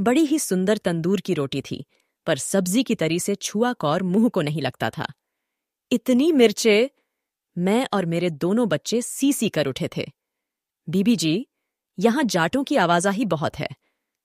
बड़ी ही सुंदर तंदूर की रोटी थी, पर सब्जी की तरी से छुआ कौर मुंह को नहीं लगता था। इतनी मिर्चें! मैं और मेरे दोनों बच्चे सी कर उठे थे। बीबी जी, यहाँ जाटों की आवाजाही बहुत है।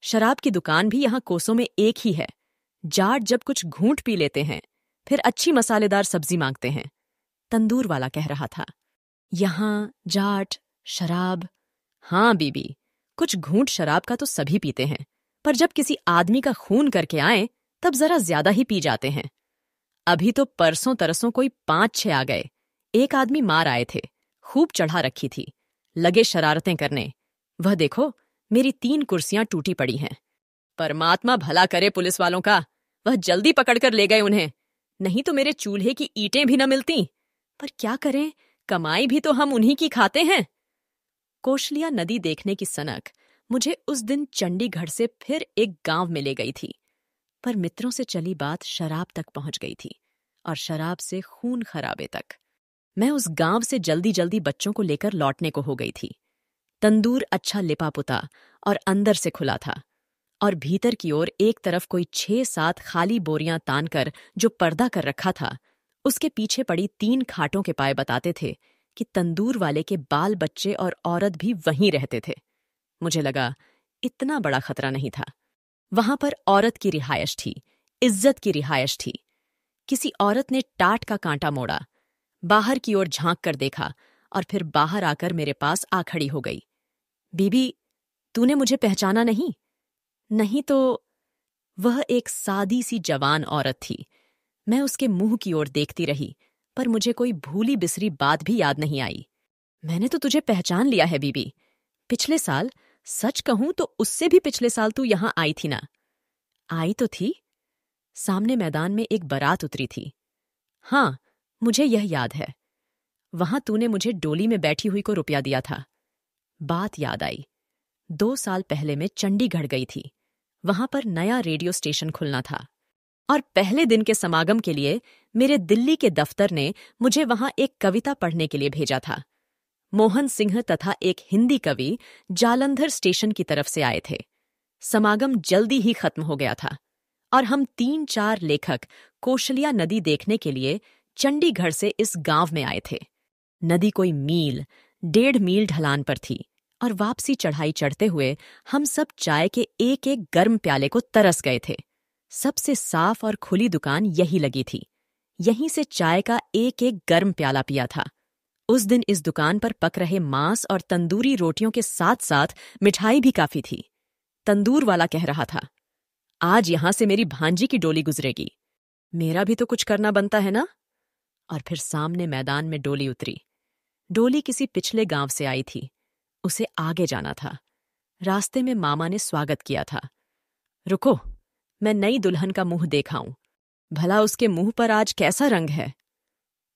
शराब की दुकान भी यहाँ कोसों में एक ही है। जाट जब कुछ घूंट पी लेते हैं, फिर अच्छी मसालेदार सब्जी मांगते हैं, तंदूर वाला कह रहा था। यहाँ जाट, शराब। हाँ बीबी, कुछ घूंट शराब का तो सभी पीते हैं, पर जब किसी आदमी का खून करके आए तब जरा ज्यादा ही पी जाते हैं। अभी तो परसों तरसों कोई 5-6 आ गए। एक आदमी मार आए थे, खूब चढ़ा रखी थी, लगे शरारतें करने। वह देखो, मेरी 3 कुर्सियां टूटी पड़ी हैं। परमात्मा भला करे पुलिस वालों का, वह जल्दी पकड़कर ले गए उन्हें, नहीं तो मेरे चूल्हे की ईंटें भी न मिलती। पर क्या करें, कमाई भी तो हम उन्हीं की खाते हैं। कोशलिया नदी देखने की सनक मुझे उस दिन चंडीगढ़ से फिर एक गांव में ले गई थी, पर मित्रों से चली बात शराब तक पहुंच गई थी, और शराब से खून खराबे तक। मैं उस गांव से जल्दी जल्दी बच्चों को लेकर लौटने को हो गई थी। तंदूर अच्छा लिपा पुता और अंदर से खुला था, और भीतर की ओर एक तरफ कोई 6-7 खाली बोरियां तानकर जो पर्दा कर रखा था, उसके पीछे पड़ी 3 खाटों के पाए बताते थे कि तंदूर वाले के बाल बच्चे और औरत भी वहीं रहते थे। मुझे लगा इतना बड़ा खतरा नहीं था। वहां पर औरत की रिहायश थी, इज्जत की रिहायश थी। किसी औरत ने टाट का कांटा मोड़ा, बाहर की ओर झांक कर देखा और फिर बाहर आकर मेरे पास आ खड़ी हो गई। बीबी, तूने मुझे पहचाना नहीं? नहीं तो। वह एक सादी सी जवान औरत थी। मैं उसके मुंह की ओर देखती रही, पर मुझे कोई भूली बिसरी बात भी याद नहीं आई। मैंने तो तुझे पहचान लिया है बीबी। पिछले साल, सच कहूं तो उससे भी पिछले साल तू यहां आई थी ना? आई तो थी। सामने मैदान में एक बारात उतरी थी। हाँ, मुझे यह याद है। वहां तूने मुझे डोली में बैठी हुई को रुपया दिया था। बात याद आई। 2 साल पहले मैं चंडीगढ़ गई थी। वहां पर नया रेडियो स्टेशन खुलना था, और पहले दिन के समागम के लिए मेरे दिल्ली के दफ्तर ने मुझे वहां एक कविता पढ़ने के लिए भेजा था। मोहन सिंह तथा एक हिंदी कवि जालंधर स्टेशन की तरफ से आए थे। समागम जल्दी ही खत्म हो गया था, और हम 3-4 लेखक कोशलिया नदी देखने के लिए चंडीगढ़ से इस गांव में आए थे। नदी कोई 1.5 मील ढलान पर थी, और वापसी चढ़ाई चढ़ते हुए हम सब चाय के एक गर्म प्याले को तरस गए थे। सबसे साफ और खुली दुकान यही लगी थी। यहीं से चाय का एक गर्म प्याला पिया था। उस दिन इस दुकान पर पक रहे मांस और तंदूरी रोटियों के साथ साथ मिठाई भी काफी थी। तंदूर वाला कह रहा था, आज यहां से मेरी भांजी की डोली गुजरेगी। मेरा भी तो कुछ करना बनता है ना? और फिर सामने मैदान में डोली उतरी। डोली किसी पिछले गांव से आई थी। उसे आगे जाना था। रास्ते में मामा ने स्वागत किया था। रुको, मैं नई दुल्हन का मुंह देखाऊं। भला उसके मुंह पर आज कैसा रंग है?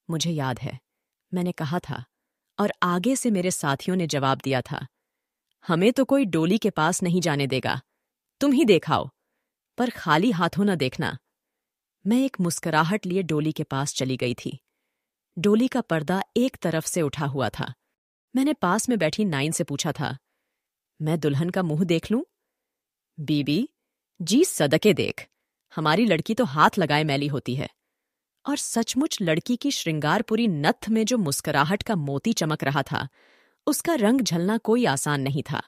मुझे याद है, मैंने कहा था, और आगे से मेरे साथियों ने जवाब दिया था, हमें तो कोई डोली के पास नहीं जाने देगा, तुम ही देखाओ, पर खाली हाथों न देखना। मैं एक मुस्कुराहट लिए डोली के पास चली गई थी। डोली का पर्दा एक तरफ से उठा हुआ था। मैंने पास में बैठी नाइन से पूछा था, मैं दुल्हन का मुंह देख लूं? बीबी जी, सदके देख, हमारी लड़की तो हाथ लगाए मैली होती है। और सचमुच लड़की की श्रृंगारपुरी नत्थ में जो मुस्कुराहट का मोती चमक रहा था, उसका रंग झलना कोई आसान नहीं था।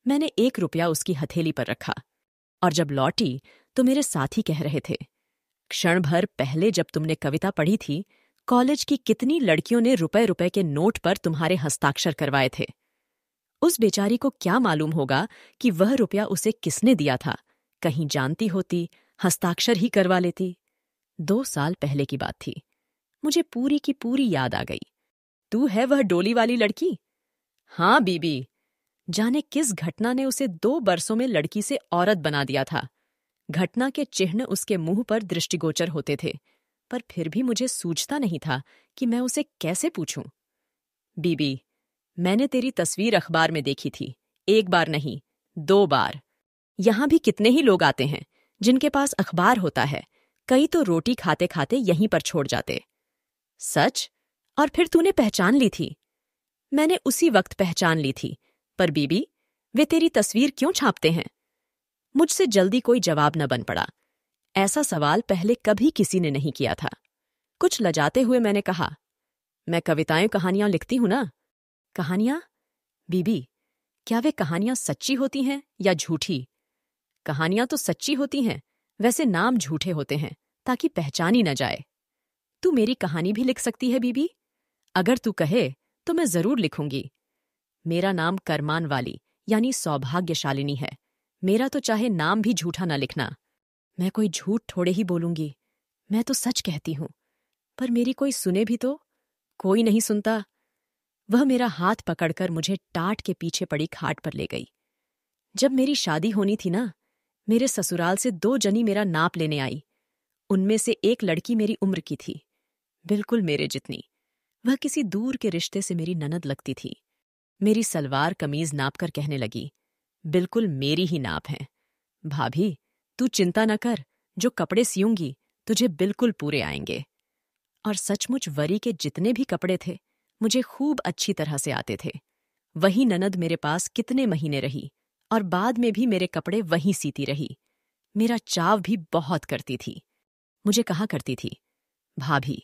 मैंने 1 रुपया उसकी हथेली पर रखा, और जब लौटी तो मेरे साथी कह रहे थे, क्षण भर पहले जब तुमने कविता पढ़ी थी, कॉलेज की कितनी लड़कियों ने रुपए के नोट पर तुम्हारे हस्ताक्षर करवाए थे। उस बेचारी को क्या मालूम होगा कि वह रुपया उसे किसने दिया था। कहीं जानती होती, हस्ताक्षर ही करवा लेती। 2 साल पहले की बात थी। मुझे पूरी की पूरी याद आ गई। तू है वह डोली वाली लड़की? हाँ बीबी। जाने किस घटना ने उसे 2 बरसों में लड़की से औरत बना दिया था। घटना के चिन्ह उसके मुंह पर दृष्टिगोचर होते थे, पर फिर भी मुझे सूझता नहीं था कि मैं उसे कैसे पूछूं। बीबी, मैंने तेरी तस्वीर अखबार में देखी थी, 1 बार नहीं, 2 बार। यहां भी कितने ही लोग आते हैं जिनके पास अखबार होता है, कई तो रोटी खाते खाते यहीं पर छोड़ जाते। सच? और फिर तूने पहचान ली थी? मैंने उसी वक्त पहचान ली थी, पर बीबी, वे तेरी तस्वीर क्यों छापते हैं? मुझसे जल्दी कोई जवाब न बन पड़ा। ऐसा सवाल पहले कभी किसी ने नहीं किया था। कुछ लजाते हुए मैंने कहा, मैं कविताएं कहानियां लिखती हूं ना। कहानियां? बीबी, क्या वे कहानियां सच्ची होती हैं या झूठी? कहानियां तो सच्ची होती हैं, वैसे नाम झूठे होते हैं ताकि पहचानी न जाए। तू मेरी कहानी भी लिख सकती है बीबी? अगर तू कहे तो मैं जरूर लिखूंगी। मेरा नाम करमान वाली यानी सौभाग्यशालिनी है। मेरा तो चाहे नाम भी झूठा न लिखना। मैं कोई झूठ थोड़े ही बोलूंगी, मैं तो सच कहती हूं। पर मेरी कोई सुने भी तो? कोई नहीं सुनता। वह मेरा हाथ पकड़कर मुझे टाट के पीछे पड़ी खाट पर ले गई। जब मेरी शादी होनी थी ना, मेरे ससुराल से 2 जनी मेरा नाप लेने आई। उनमें से एक लड़की मेरी उम्र की थी, बिल्कुल मेरे जितनी। वह किसी दूर के रिश्ते से मेरी ननद लगती थी। मेरी सलवार कमीज नाप कर कहने लगी, बिल्कुल मेरी ही नाप है। भाभी, तू चिंता न कर, जो कपड़े सियूंगी तुझे बिल्कुल पूरे आएंगे। और सचमुच वरी के जितने भी कपड़े थे मुझे खूब अच्छी तरह से आते थे। वही ननद मेरे पास कितने महीने रही और बाद में भी मेरे कपड़े वहीं सीती रही। मेरा चाव भी बहुत करती थी। मुझे कहा करती थी, भाभी,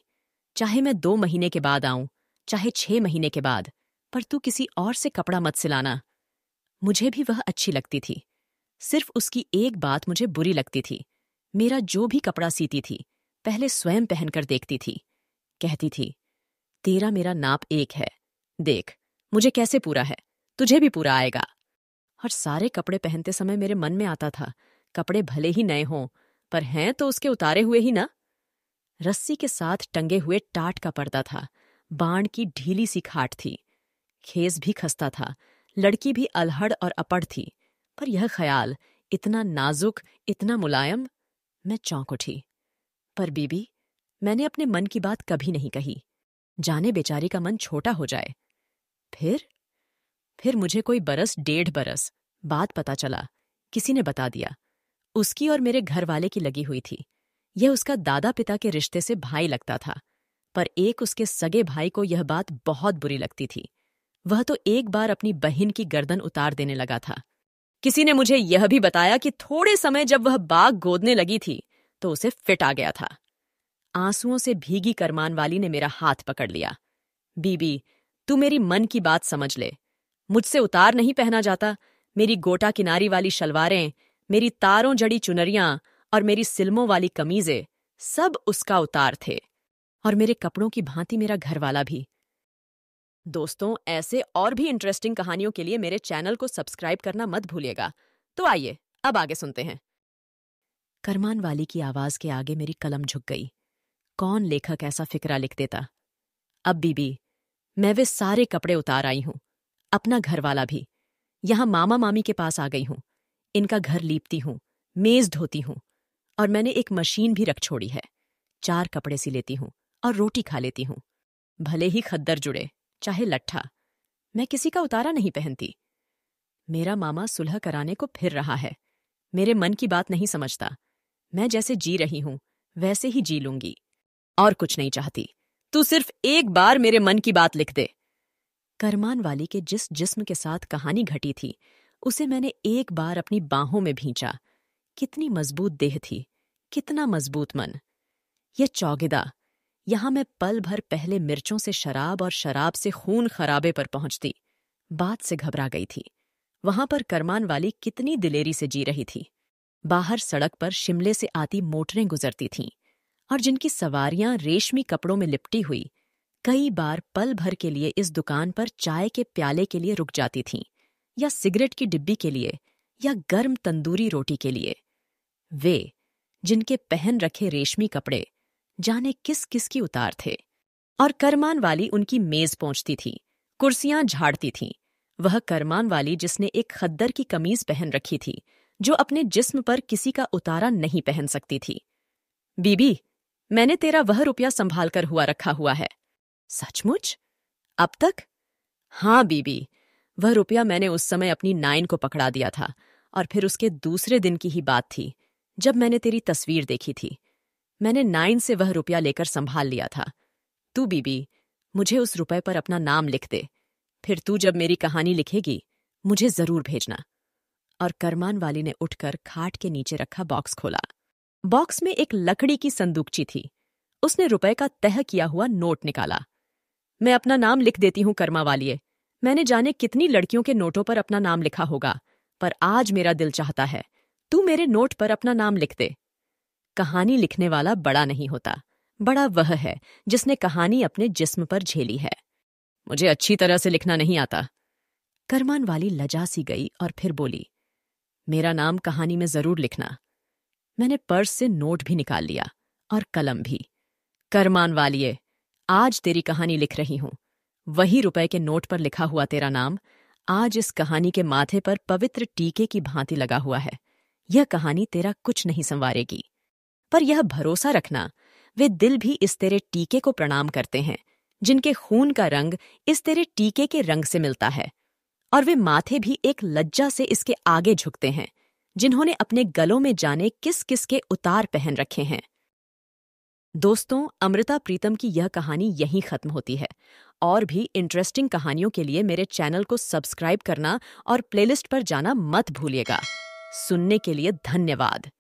चाहे मैं 2 महीने के बाद आऊं, चाहे 6 महीने के बाद, पर तू किसी और से कपड़ा मत सिलाना। मुझे भी वह अच्छी लगती थी। सिर्फ उसकी एक बात मुझे बुरी लगती थी। मेरा जो भी कपड़ा सीती थी पहले स्वयं पहनकर देखती थी। कहती थी, तेरा मेरा नाप एक है, देख मुझे कैसे पूरा है, तुझे भी पूरा आएगा। और सारे कपड़े पहनते समय मेरे मन में आता था, कपड़े भले ही नए हों, पर हैं तो उसके उतारे हुए ही ना। रस्सी के साथ टंगे हुए टाट का पर्दा था, बाण की ढीली सी खाट थी। खेस भी खस्ता था, लड़की भी अलहड़ और अपड़ थी। पर यह ख्याल इतना नाजुक, इतना मुलायम। मैं चौंक उठी। पर बीबी, मैंने अपने मन की बात कभी नहीं कही। जाने बेचारी का मन छोटा हो जाए। फिर मुझे कोई 1.5 बरस बाद पता चला, किसी ने बता दिया। उसकी और मेरे घर वाले की लगी हुई थी। यह उसका दादा पिता के रिश्ते से भाई लगता था, पर एक उसके सगे भाई को यह बात बहुत बुरी लगती थी। वह तो एक बार अपनी बहन की गर्दन उतार देने लगा था। किसी ने मुझे यह भी बताया कि थोड़े समय जब वह बाग गोदने लगी थी तो उसे फिट आ गया था। आंसुओं से भीगी करमान वाली ने मेरा हाथ पकड़ लिया। बीबी, तू मेरी मन की बात समझ ले। मुझसे उतार नहीं पहना जाता। मेरी गोटा किनारी वाली शलवारें, मेरी तारों जड़ी चुनरियां और मेरी सिल्मों वाली कमीजें सब उसका उतार थे, और मेरे कपड़ों की भांति मेरा घरवाला भी। दोस्तों, ऐसे और भी इंटरेस्टिंग कहानियों के लिए मेरे चैनल को सब्सक्राइब करना मत भूलिएगा। तो आइए अब आगे सुनते हैं। करमान वाली की आवाज के आगे मेरी कलम झुक गई। कौन लेखक ऐसा फिक्रा लिख देता। अब बीबी, मैं वे सारे कपड़े उतार आई हूं, अपना घरवाला भी। यहां मामा मामी के पास आ गई हूं। इनका घर लीपती हूं, मेज धोती हूं, और मैंने एक मशीन भी रख छोड़ी है। 4 कपड़े सी लेती हूं और रोटी खा लेती हूं। भले ही खद्दर जुड़े, चाहे लट्ठा, मैं किसी का उतारा नहीं पहनती। मेरा मामा सुलह कराने को फिर रहा है। मेरे मन की बात नहीं समझता। मैं जैसे जी रही हूं वैसे ही जी लूंगी, और कुछ नहीं चाहती। तू सिर्फ एक बार मेरे मन की बात लिख दे। करमान वाली के जिस जिस्म के साथ कहानी घटी थी उसे मैंने एक बार अपनी बाहों में भींचा। कितनी मजबूत देह थी, कितना मजबूत मन। यह चौगिदा, यहां मैं पल भर पहले मिर्चों से शराब और शराब से खून खराबे पर पहुंचती। बात से घबरा गई थी। वहां पर करमान वाली कितनी दिलेरी से जी रही थी। बाहर सड़क पर शिमले से आती मोटरें गुजरती थीं, और जिनकी सवारियां रेशमी कपड़ों में लिपटी हुई कई बार पल भर के लिए इस दुकान पर चाय के प्याले के लिए रुक जाती थीं, या सिगरेट की डिब्बी के लिए, या गर्म तंदूरी रोटी के लिए। वे, जिनके पहन रखे रेशमी कपड़े जाने किस किस की उतार थे। और करमान वाली उनकी मेज पहुंचती थी, कुर्सियां झाड़ती थीं। वह करमान वाली जिसने एक खद्दर की कमीज पहन रखी थी, जो अपने जिस्म पर किसी का उतारा नहीं पहन सकती थी। बीबी, मैंने तेरा वह रुपया संभाल कर रखा हुआ है। सचमुच? अब तक? हाँ बीबी, वह रुपया मैंने उस समय अपनी नाइन को पकड़ा दिया था, और फिर उसके दूसरे दिन की ही बात थी जब मैंने तेरी तस्वीर देखी थी। मैंने नाइन से वह रुपया लेकर संभाल लिया था। तू बीबी, मुझे उस रुपए पर अपना नाम लिख दे। फिर तू जब मेरी कहानी लिखेगी मुझे जरूर भेजना। और करमान वाली ने उठकर खाट के नीचे रखा बॉक्स खोला। बॉक्स में एक लकड़ी की संदूकची थी। उसने रुपए का तह किया हुआ नोट निकाला। मैं अपना नाम लिख देती हूँ कर्मा वालिए। मैंने जाने कितनी लड़कियों के नोटों पर अपना नाम लिखा होगा, पर आज मेरा दिल चाहता है तू मेरे नोट पर अपना नाम लिख दे। कहानी लिखने वाला बड़ा नहीं होता, बड़ा वह है जिसने कहानी अपने जिस्म पर झेली है। मुझे अच्छी तरह से लिखना नहीं आता। करमान वाली लजा सी गई और फिर बोली, मेरा नाम कहानी में जरूर लिखना। मैंने पर्स से नोट भी निकाल लिया और कलम भी। करमान वालिए, आज तेरी कहानी लिख रही हूं। वही रुपए के नोट पर लिखा हुआ तेरा नाम आज इस कहानी के माथे पर पवित्र टीके की भांति लगा हुआ है। यह कहानी तेरा कुछ नहीं संवारेगी, पर यह भरोसा रखना, वे दिल भी इस तेरे टीके को प्रणाम करते हैं जिनके खून का रंग इस तेरे टीके के रंग से मिलता है, और वे माथे भी एक लज्जा से इसके आगे झुकते हैं जिन्होंने अपने गलों में जाने किस किस के उतार पहन रखे हैं। दोस्तों, अमृता प्रीतम की यह कहानी यहीं खत्म होती है। और भी इंटरेस्टिंग कहानियों के लिए मेरे चैनल को सब्सक्राइब करना और प्लेलिस्ट पर जाना मत भूलिएगा। सुनने के लिए धन्यवाद।